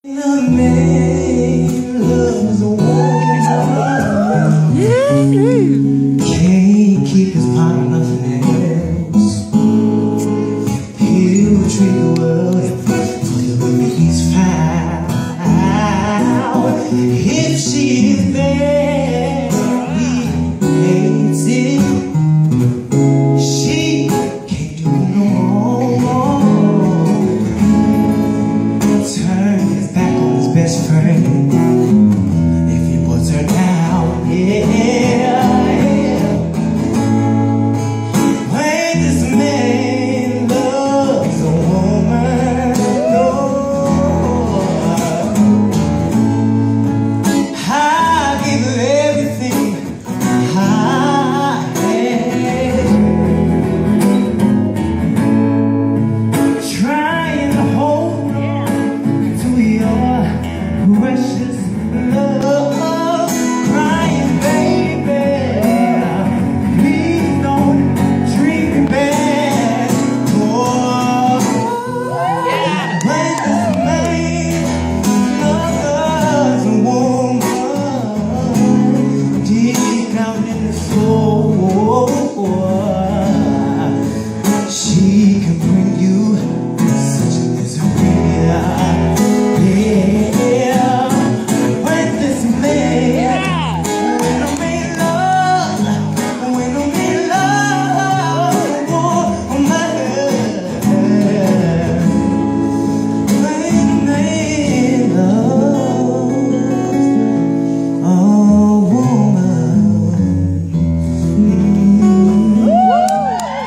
A man loves a woman, can't keep his pot on nothing else. He'll treat the world till he's foul. If she's there